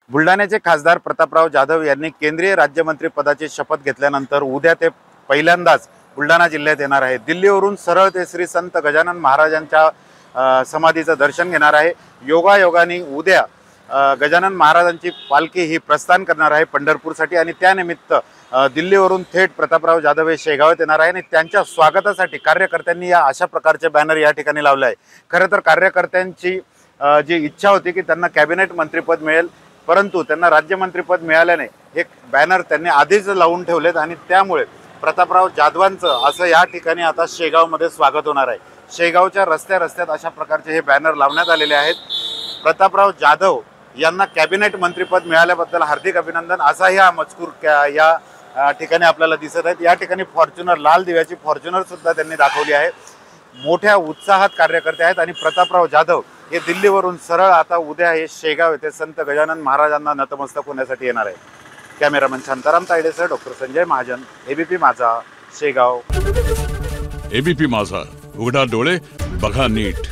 बुलढाण्याचे खासदार प्रतापराव जाधव यांनी केंद्रीय राज्यमंत्री पदाची शपथ घेतल्यानंतर उद्या ते पहिल्यांदाच बुलढाणा जिल्ह्यात येणार आहे। दिल्लीवरून सरळ ते श्री संत गजानन महाराजांच्या समाधीचं दर्शन घेणार आहे। योगायोगाने उद्या गजानन महाराजांची पालखी ही प्रस्थान करणार आहे पंढरपूरसाठी आणि त्यानिमित्त दिल्लीवरून थेट प्रतापराव जाधव हे शेगावात येणार आहे आणि त्यांच्या स्वागतासाठी कार्यकर्त्यांनी या अशा प्रकारचे बॅनर या ठिकाणी लावले आहे। खरं तर कार्यकर्त्यांची जी इच्छा होती की त्यांना कॅबिनेट मंत्रिपद मिळेल, परंतु त्यांना राज्यमंत्रीपद मिळाल्याने हे बॅनर त्यांनी आधीच लावून ठेवलेत आणि त्यामुळे प्रतापराव जाधवांचं असं या ठिकाणी आता शेगावमध्ये स्वागत होणार आहे। शेगावच्या रस्त्यात अशा प्रकारचे हे बॅनर लावण्यात आलेले आहेत। प्रतापराव जाधव यांना कॅबिनेट मंत्रिपद मिळाल्याबद्दल हार्दिक अभिनंदन असाही हा मजकूर या ठिकाणी आपल्याला दिसत आहेत। या ठिकाणी फॉर्च्युनर, लाल दिव्याची फॉर्च्युनर सुद्धा त्यांनी दाखवली आहे। मोठ्या उत्साहात कार्यकर्ते आहेत आणि प्रतापराव जाधव हे दिल्लीवरून सरळ आता उद्या हे शेगाव येथे संत गजानन महाराजांना नतमस्तक होण्यासाठी येणार आहे। कॅमेरामन शांताराम तायडेसह doctor Sanjay Mahajan, ABP Majha, Shegaon. ABP माझा, उघडा डोळे बघा नीट।